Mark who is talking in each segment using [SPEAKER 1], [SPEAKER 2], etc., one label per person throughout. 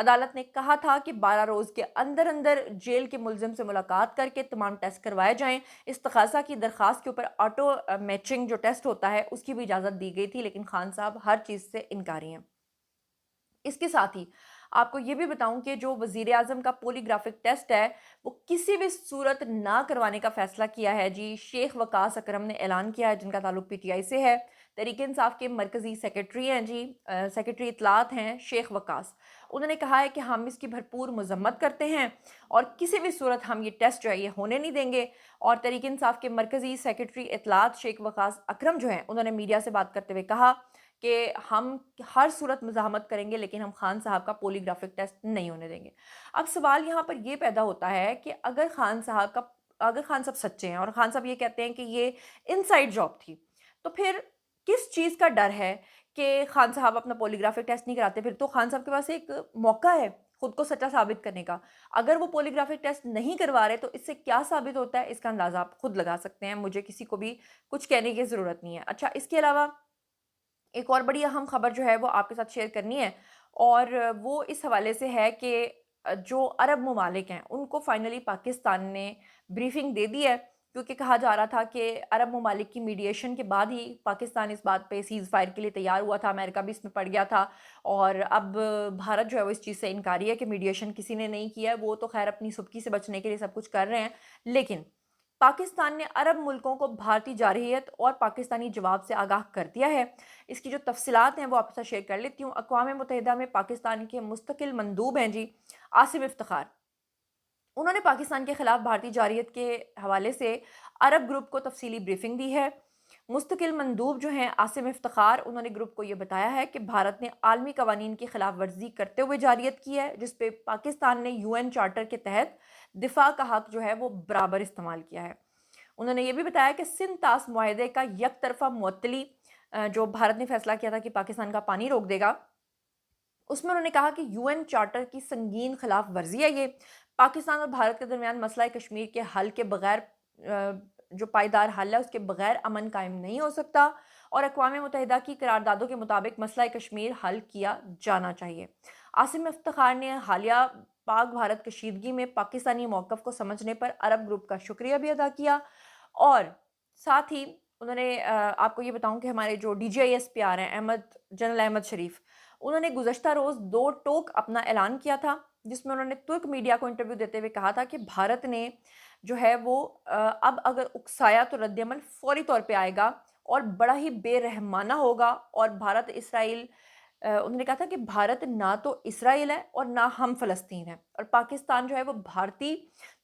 [SPEAKER 1] عدالت نے کہا تھا کہ 12 روز کے اندر اندر جیل کے ملزم سے ملاقات کر کے تمام ٹیسٹ کروائے جائیں۔ اس تقاضا کی درخواست کے اوپر آٹو میچنگ جو ٹیسٹ ہوتا ہے اس کی بھی اجازت دی گئی تھی، لیکن خان صاحب ہر چیز سے انکاری ہیں۔ اس کے ساتھ ہی آپ کو یہ بھی بتاؤں کہ جو وزیر اعظم کا پولی گرافک ٹیسٹ ہے وہ کسی بھی صورت نہ کروانے کا فیصلہ کیا ہے جی۔ شیخ وقاص اکرم نے اعلان کیا ہے، جن کا تعلق پی ٹی آئی سے ہے، تحریک انصاف کے مرکزی سیکرٹری ہیں جی، سیکرٹری اطلاعات ہیں شیخ وقاص۔ انہوں نے کہا ہے کہ ہم اس کی بھرپور مذمت کرتے ہیں اور کسی بھی صورت ہم یہ ٹیسٹ جو ہے یہ ہونے نہیں دیں گے۔ اور تحریک انصاف کے مرکزی سیکرٹری اطلاعات شیخ وقاص اکرم جو ہیں انہوں نے میڈیا سے بات کرتے ہوئے کہا کہ ہم ہر صورت مزاحمت کریں گے لیکن ہم خان صاحب کا پولی گرافک ٹیسٹ نہیں ہونے دیں گے۔ اب سوال یہاں پر یہ پیدا ہوتا ہے کہ اگر خان صاحب سچے ہیں اور خان صاحب یہ کہتے ہیں کہ یہ انسائیڈ جاب تھی، تو پھر کس چیز کا ڈر ہے کہ خان صاحب اپنا پولی گرافک ٹیسٹ نہیں کراتے؟ پھر تو خان صاحب کے پاس ایک موقع ہے خود کو سچا ثابت کرنے کا۔ اگر وہ پولی گرافک ٹیسٹ نہیں کروا رہے تو اس سے کیا ثابت ہوتا ہے، اس کا اندازہ آپ خود لگا سکتے ہیں، مجھے کسی کو بھی کچھ کہنے کی ضرورت نہیں ہے۔ اچھا، اس کے علاوہ ایک اور بڑی اہم خبر جو ہے وہ آپ کے ساتھ شیئر کرنی ہے، اور وہ اس حوالے سے ہے کہ جو عرب ممالک ہیں ان کو فائنلی پاکستان نے بریفنگ دے دی ہے، کیونکہ کہا جا رہا تھا کہ عرب ممالک کی میڈیشن کے بعد ہی پاکستان اس بات پہ سیز فائر کے لیے تیار ہوا تھا، امریکہ بھی اس میں پڑ گیا تھا، اور اب بھارت جو ہے وہ اس چیز سے انکاری ہے کہ میڈیشن کسی نے نہیں کیا ہے۔ وہ تو خیر اپنی سبکی سے بچنے کے لیے سب کچھ کر رہے ہیں، لیکن پاکستان نے عرب ملکوں کو بھارتی جارحیت اور پاکستانی جواب سے آگاہ کر دیا ہے۔ اس کی جو تفصیلات ہیں وہ آپ کے ساتھ شیئر کر لیتی ہوں۔ اقوام متحدہ میں پاکستان کے مستقل مندوب ہیں جی عاصم افتخار، انہوں نے پاکستان کے خلاف بھارتی جارحیت کے حوالے سے عرب گروپ کو تفصیلی بریفنگ دی ہے۔ مستقل مندوب جو ہیں عاصم افتخار، انہوں نے گروپ کو یہ بتایا ہے کہ بھارت نے عالمی قوانین کی خلاف ورزی کرتے ہوئے جارحیت کی ہے، جس پہ پاکستان نے UN چارٹر کے تحت دفاع کا حق جو ہے وہ برابر استعمال کیا ہے۔ انہوں نے یہ بھی بتایا کہ سندھ طاس معاہدے کا یک طرفہ معطلی جو بھارت نے فیصلہ کیا تھا کہ پاکستان کا پانی روک دے گا، اس میں انہوں نے کہا کہ UN چارٹر کی سنگین خلاف ورزی ہے یہ۔ پاکستان اور بھارت کے درمیان مسئلہ کشمیر کے حل کے بغیر جو پائیدار حل ہے اس کے بغیر امن قائم نہیں ہو سکتا، اور اقوام متحدہ کی قراردادوں کے مطابق مسئلہ کشمیر حل کیا جانا چاہیے۔ عاصم افتخار نے حالیہ پاک بھارت کشیدگی میں پاکستانی موقف کو سمجھنے پر عرب گروپ کا شکریہ بھی ادا کیا، اور ساتھ ہی انہوں نے آپ کو یہ بتاؤں کہ ہمارے جو DGIS پی آر ہیں جنرل احمد شریف، انہوں نے گزشتہ روز 2 ٹوک اپنا اعلان کیا تھا، جس میں انہوں نے ترک میڈیا کو انٹرویو دیتے ہوئے کہا تھا کہ بھارت نے جو ہے وہ اب اگر اکسایا تو رد عمل فوری طور پہ آئے گا اور بڑا ہی بے رحمانہ ہوگا، اور بھارت اسرائیل انہوں نے کہا تھا کہ بھارت نہ تو اسرائیل ہے اور نہ ہم فلسطین ہے، اور پاکستان جو ہے وہ بھارتی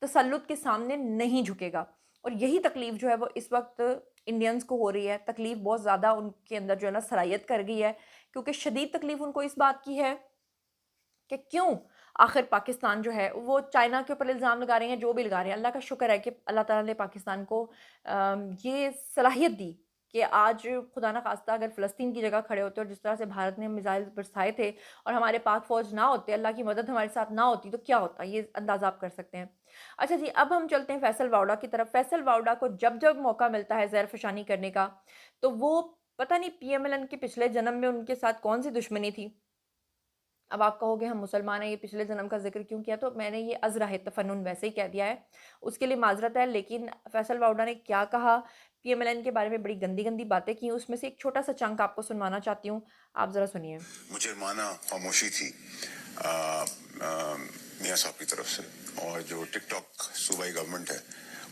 [SPEAKER 1] تسلط کے سامنے نہیں جھکے گا۔ اور یہی تکلیف جو ہے وہ اس وقت انڈینز کو ہو رہی ہے، تکلیف بہت زیادہ ان کے اندر جو ہے نا صلاحیت کر گئی ہے، کیونکہ شدید تکلیف ان کو اس بات کی ہے کہ کیوں آخر پاکستان جو ہے وہ چائنا کے اوپر الزام لگا رہے ہیں، جو بھی لگا رہے ہیں۔ اللہ کا شکر ہے کہ اللہ تعالیٰ نے پاکستان کو یہ صلاحیت دی کہ آج خدا نہ خواستہ اگر فلسطین کی جگہ کھڑے ہوتے اور جس طرح سے بھارت نے میزائل برسائے تھے اور ہمارے پاک فوج نہ ہوتے، اللہ کی مدد ہمارے ساتھ نہ ہوتی، تو کیا ہوتا، یہ اندازہ آپ کر سکتے ہیں۔ اچھا جی، اب ہم چلتے ہیں فیصل واؤڈا کی طرف۔ فیصل واؤڈا کو جب جب موقع ملتا ہے زہر فشانی کرنے کا تو وہ پتہ نہیں PMLN کے پچھلے جنم میں ان کے ساتھ کون سی دشمنی تھی۔ اب آپ کہو گے ہم مسلمان ہیں، یہ پچھلے جنم کا ذکر کیوں کیا؟ تو میں نے یہ عذرا ہے تفنن ویسے ہی کہہ دیا ہے، اس کے لیے معذرت ہے، لیکن فیصل واؤڈا نے کیا کہا، PMLN کے بارے میں بڑی گندی گندی باتیں کی، اس میں سے ایک چھوٹا سا چنک آپ کو سنوانا چاہتی ہوں، آپ ذرا سنیے۔
[SPEAKER 2] مجرمانہ خاموشی تھی میاں صاحب کی طرف سے، اور جو ٹک ٹاک صوبائی گورنمنٹ ہے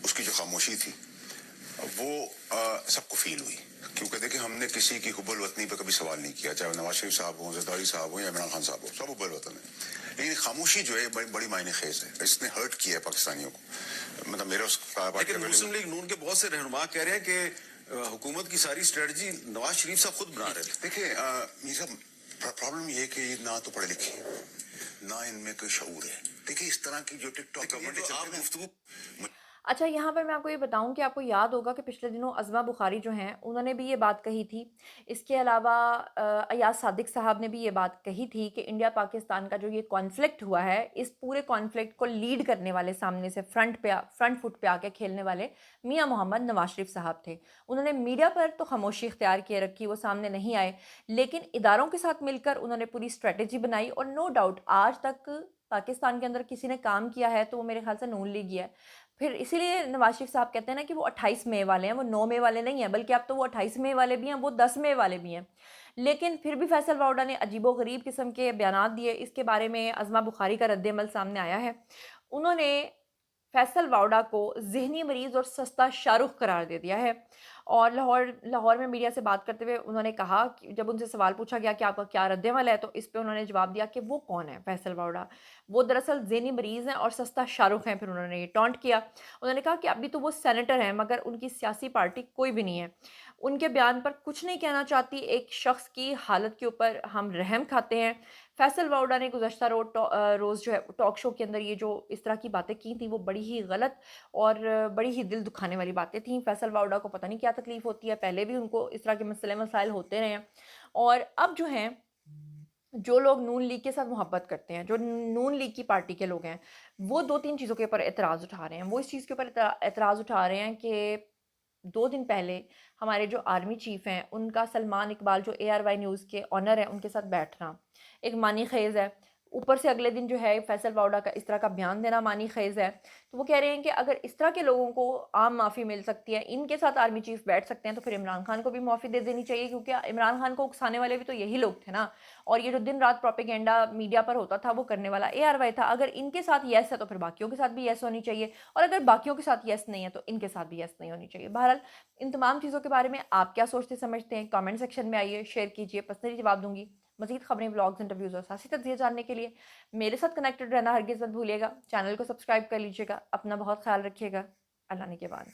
[SPEAKER 2] اس کی جو خاموشی تھی وہ سب کو فیل ہوئی، کیونکہ دیکھیں ہم نے کسی کی حب الوطنی پہ کبھی سوال نہیں کیا، چاہے نواز شریف صاحب ہوں، زرداری صاحب ہوں یا عمران خان صاحب ہوں، سب حب الوطن ہیں، لیکن خاموشی جو ہے بڑی معنی خیز ہے، اس نے ہرٹ کیا ہے پاکستانیوں کو، مطلب میرا اس کا۔
[SPEAKER 3] لیکن مسلم لیگ نون کے بہت سے رہنما کہہ رہے ہیں کہ حکومت کی ساری اسٹریٹجی نواز شریف صاحب خود بنا رہے تھے۔
[SPEAKER 2] دیکھیں یہ سب پرابلم یہ ہے کہ نہ تو پڑھے لکھے نہ ان میں کوئی شعور ہے۔ دیکھیں اس طرح کی جو ٹک ٹاک
[SPEAKER 3] آپ گفتگو
[SPEAKER 1] اچھا، یہاں پر میں آپ کو یہ بتاؤں کہ آپ کو یاد ہوگا کہ پچھلے دنوں عظمہ بخاری جو ہیں انہوں نے بھی یہ بات کہی تھی۔ اس کے علاوہ ایاز صادق صاحب نے بھی یہ بات کہی تھی کہ انڈیا پاکستان کا جو یہ کانفلکٹ ہوا ہے، اس پورے کانفلکٹ کو لیڈ کرنے والے سامنے سے فرنٹ فٹ پہ آ کے کھیلنے والے میاں محمد نواز شریف صاحب تھے۔ انہوں نے میڈیا پر تو خاموشی اختیار کیے رکھی، وہ سامنے نہیں آئے، لیکن اداروں کے ساتھ مل کر انہوں نے پوری اسٹریٹجی بنائی، اور نو ڈاؤٹ آج تک پاکستان کے اندر کسی نے کام کیا ہے تو وہ میرے خیال سے نون لیگ ہی ہے۔ پھر اسی لیے نواز شریف صاحب کہتے ہیں نا کہ وہ 28 مئی والے ہیں، وہ 9 مئی والے نہیں ہیں، بلکہ اب تو وہ 28 مئی والے بھی ہیں، وہ 10 مئی والے بھی ہیں۔ لیکن پھر بھی فیصل واؤڈا نے عجیب و غریب قسم کے بیانات دیے۔ اس کے بارے میں عظمہ بخاری کا رد عمل سامنے آیا ہے۔ انہوں نے فیصل واؤڈا کو ذہنی مریض اور سستا شاہ رخ قرار دے دیا ہے، اور لاہور میں میڈیا سے بات کرتے ہوئے انہوں نے کہا کہ جب ان سے سوال پوچھا گیا کہ آپ کا کیا رد عمل ہے، تو اس پہ انہوں نے جواب دیا کہ وہ کون ہے فیصل واؤڈا، وہ دراصل ذہنی مریض ہیں اور سستا شاہ رخ ہیں۔ پھر انہوں نے یہ ٹونٹ کیا، انہوں نے کہا کہ ابھی تو وہ سینیٹر ہیں مگر ان کی سیاسی پارٹی کوئی بھی نہیں ہے۔ ان کے بیان پر کچھ نہیں کہنا چاہتی، ایک شخص کی حالت کے اوپر ہم رحم کھاتے ہیں۔ فیصل واؤڈا نے گزشتہ روز جو ہے ٹاک شو کے اندر یہ جو اس طرح کی باتیں کی تھیں، وہ بڑی ہی غلط اور بڑی ہی دل دکھانے والی باتیں تھیں۔ فیصل واؤڈا کو پتہ نہیں کیا تکلیف ہوتی ہے، پہلے بھی ان کو اس طرح کے مسائل ہوتے رہے ہیں، اور اب جو ہیں جو لوگ نون لیگ کے ساتھ محبت کرتے ہیں، جو نون لیگ کی پارٹی کے لوگ ہیں، وہ دو تین چیزوں کے اوپر اعتراض اٹھا رہے ہیں۔ وہ اس چیز کے اوپر اعتراض اٹھا رہے ہیں کہ 2 دن پہلے ہمارے جو آرمی چیف ہیں ان کا سلمان اقبال جو ARY نیوز کے آنر ہیں ان کے ساتھ بیٹھنا ایک معنی خیز ہے، اوپر سے اگلے دن جو ہے فیصل واؤڈا کا اس طرح کا بیان دینا معنی خیز ہے۔ تو وہ کہہ رہے ہیں کہ اگر اس طرح کے لوگوں کو عام معافی مل سکتی ہے، ان کے ساتھ آرمی چیف بیٹھ سکتے ہیں، تو پھر عمران خان کو بھی معافی دے دینی چاہیے، کیونکہ عمران خان کو اکسانے والے بھی تو یہی لوگ تھے نا، اور یہ جو دن رات پروپیگنڈا میڈیا پر ہوتا تھا وہ کرنے والا ARY تھا۔ اگر ان کے ساتھ یس ہے تو پھر باقیوں کے ساتھ بھی یس ہونی چاہیے، اور اگر باقیوں کے ساتھ یس نہیں ہے تو ان کے ساتھ بھی یس نہیں ہونی چاہیے۔ بہرحال ان تمام چیزوں کے بارے میں آپ کیا سوچتے سمجھتے ہیں، کامنٹ سیکشن میں آئیے، شیئر کیجئے، پرسنلی جواب دوں گی۔ مزید خبریں، ولاگز، انٹرویوز اور سیاسی تجزیے جاننے کے لیے میرے ساتھ کنیکٹڈ رہنا ہرگز مت بھولیے گا۔ چینل کو سبسکرائب کر لیجیے گا۔ اپنا بہت خیال رکھیے گا۔ اللہ نگہبان۔